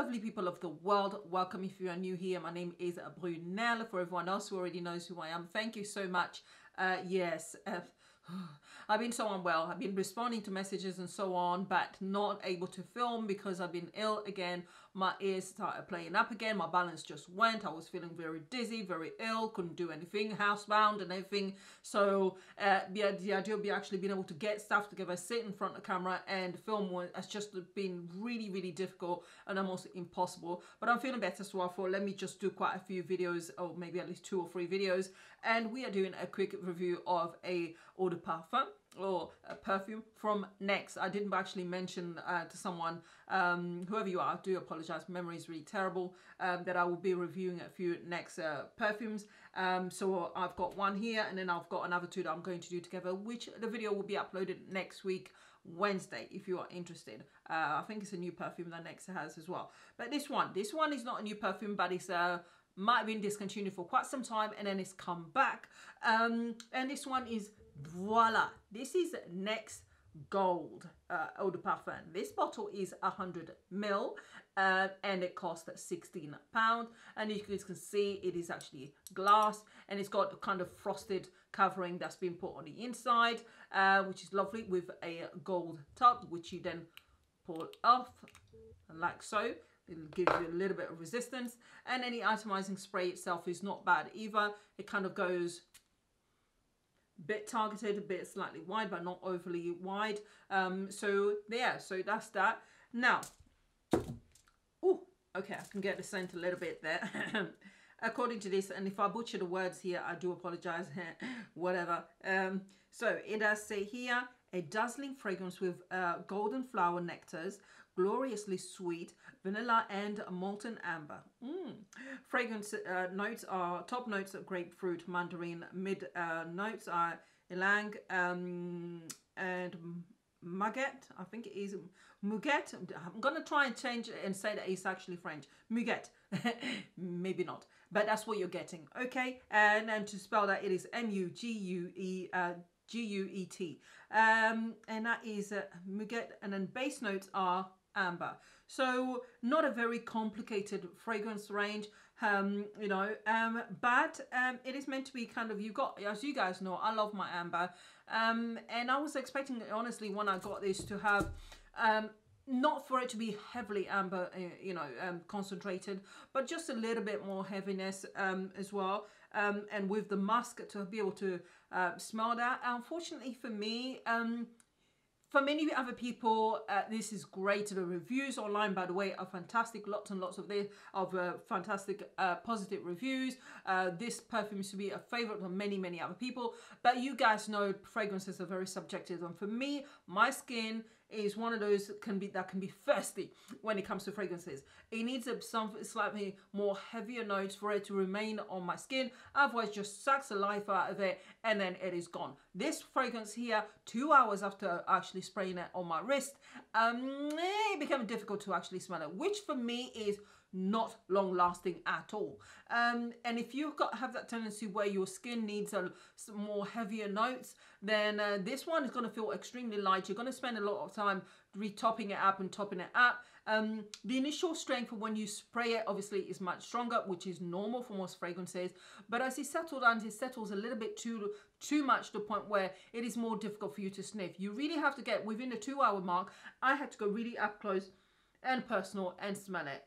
lovely people of the world, welcome. If you are new here, my name is Brunel. For everyone else who already knows who I am, thank you so much. Yes, I've been so unwell. I've been responding to messages and so on, but not able to film because I've been ill again. My ears started playing up again. My balance just went. I was feeling very dizzy, very ill, couldn't do anything, housebound and everything. So yeah, the idea of actually being able to get stuff together, sit in front of the camera and film has just been really, really difficult and almost impossible. But I'm feeling better, so I thought let me just do quite a few videos, or maybe at least 2 or 3 videos. And we are doing a quick review of a eau de parfum or a perfume from NYX. I didn't actually mention to someone, whoever you are, I do apologize, memory is really terrible, that I will be reviewing a few NYX perfumes. So I've got one here, and then I've got another 2 that I'm going to do together, which the video will be uploaded next week, Wednesday, if you are interested. I think it's a new perfume that NYX has as well. But this one is not a new perfume, but it's might have been discontinued for quite some time, and then it's come back. And this one is, voila, this is NYX Gold eau de parfum. This bottle is 100 ml and it costs £16. And you guys can see it is actually glass, and it's got a kind of frosted covering that's been put on the inside, which is lovely, with a gold top, which you then pull off like so. It gives you a little bit of resistance, and any atomizing spray itself is not bad either. It kind of goes a bit targeted, a bit slightly wide, but not overly wide. So yeah, so that's that. Now, oh, okay, I can get the scent a little bit there. According to this, and if I butcher the words here, I do apologize. Whatever. So it does say here, a dazzling fragrance with golden flower nectars, gloriously sweet, vanilla and molten amber. Fragrance notes are, top notes are grapefruit, mandarin, mid notes are ylang and muguet. I think it is muguet. I'm going to try and change it and say that it's actually French. Muguet. Maybe not, but that's what you're getting. Okay, and then to spell that, it is G-U-E-T. And that is muguet, and then base notes are amber. So not a very complicated fragrance range, you know, but it is meant to be kind of, you got, as you guys know, I love my amber, and I was expecting, honestly, when I got this, to have not for it to be heavily amber, you know, concentrated, but just a little bit more heaviness as well, and with the musk to be able to smell that. Unfortunately for me, for many other people, this is great. The reviews online, by the way, are fantastic. Lots and lots of fantastic positive reviews. This perfume used to be a favorite of many, many other people. But you guys know fragrances are very subjective. And for me, my skin is one of those that can be thirsty when it comes to fragrances. It needs some slightly more heavier notes for it to remain on my skin. Otherwise, just sucks the life out of it, and then it is gone. This fragrance here, 2 hours after actually spraying it on my wrist, it became difficult to actually smell it, which for me is not long lasting at all. And if you've have that tendency where your skin needs some more heavier notes, then this one is going to feel extremely light. You're going to spend a lot of time retopping it up and topping it up. The initial strength when you spray it obviously is much stronger, which is normal for most fragrances, but as it settles down, it settles a little bit too much to the point where it is more difficult for you to sniff. You really have to get within the 2 hour mark. I had to go really up close and personal and smell it.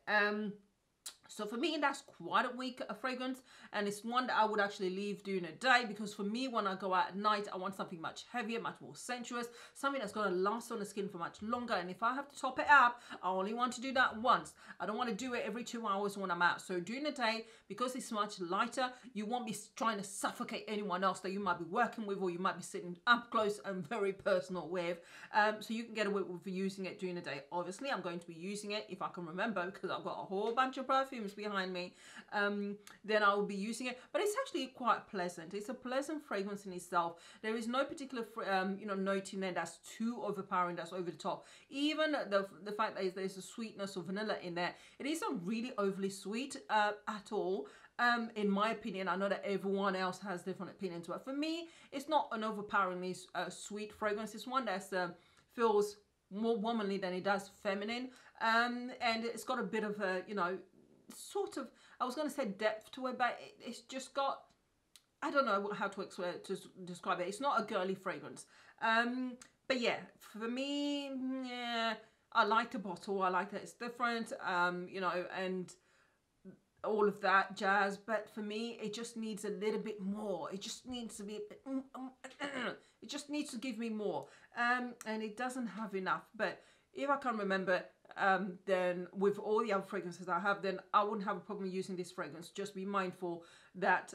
So for me, that's quite a weak fragrance, and it's one that I would actually leave during the day, because for me, when I go out at night, I want something much heavier, much more sensuous, something that's going to last on the skin for much longer. And if I have to top it up, I only want to do that once. I don't want to do it every 2 hours when I'm out. So during the day, because it's much lighter, you won't be trying to suffocate anyone else that you might be working with, or you might be sitting up close and very personal with. So you can get away with using it during the day. Obviously, I'm going to be using it, if I can remember, because I've got a whole bunch of perfumes behind me, then I will be using it. But it's actually quite pleasant. It's a pleasant fragrance in itself. There is no particular you know, note in there that's too overpowering, that's over the top. Even the fact that there's a sweetness of vanilla in there, it isn't really overly sweet at all. In my opinion. I know that everyone else has different opinions, but for me, it's not an overpoweringly sweet fragrance. It's one that feels more womanly than it does feminine. and it's got a bit of a, you know, sort of, I was going to say depth to it, but it's just got, I don't know how to describe it. It's not a girly fragrance. But yeah, for me, yeah, I like the bottle. I like that it's different, you know, and all of that jazz. But for me, it just needs a little bit more. It just needs to be, it just needs to give me more. And it doesn't have enough. But if I can remember, then with all the other fragrances I have, then I wouldn't have a problem using this fragrance. Just be mindful that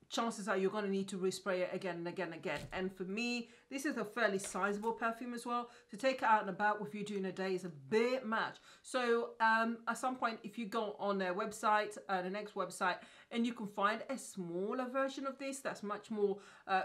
chances are you're going to need to respray it again and again and again. And for me, this is a fairly sizable perfume as well. To take it out and about with you during a day is a bit much. So at some point, if you go on their website, the next website, and you can find a smaller version of this that's much more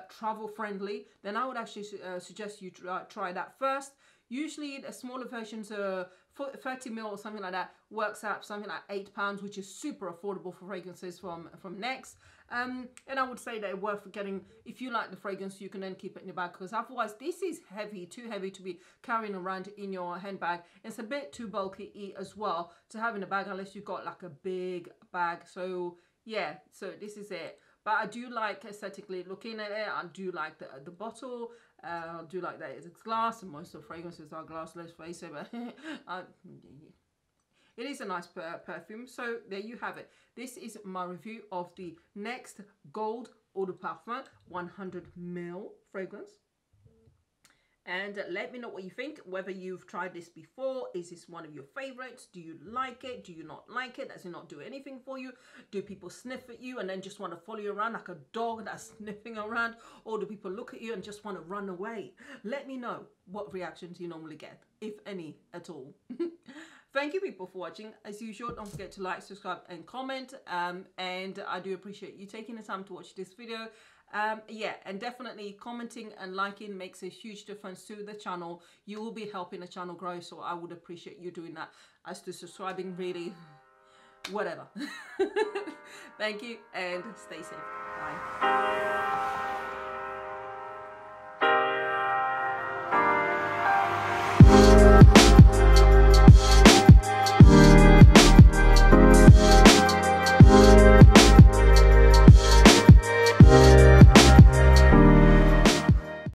travel friendly, then I would actually suggest you try that first. Usually the smaller versions are 30 ml or something like that, works out something like £8, which is super affordable for fragrances from Next. And I would say they're worth getting. If you like the fragrance, you can then keep it in your bag, because otherwise this is heavy, too heavy to be carrying around in your handbag. It's a bit too bulky as well to have in a bag unless you've got like a big bag. So yeah, so this is it. But I do like aesthetically looking at it. I do like the bottle. I do like that it's glass, and most of the fragrances are glass, let's face it. But it is a nice perfume. So there you have it. This is my review of the Next Gold Eau de Parfum 100 ml fragrance. And let me know what you think, whether you've tried this before. Is this one of your favorites? Do you like it? Do you not like it? Does it not do anything for you? Do people sniff at you and then just want to follow you around like a dog that's sniffing around? Or do people look at you and just want to run away? Let me know what reactions you normally get, if any at all. Thank you people for watching. As usual, don't forget to like, subscribe and comment. And I do appreciate you taking the time to watch this video. Yeah, and definitely commenting and liking makes a huge difference to the channel. You will be helping the channel grow, so I would appreciate you doing that. As to subscribing, really, whatever. Thank you and stay safe. Bye.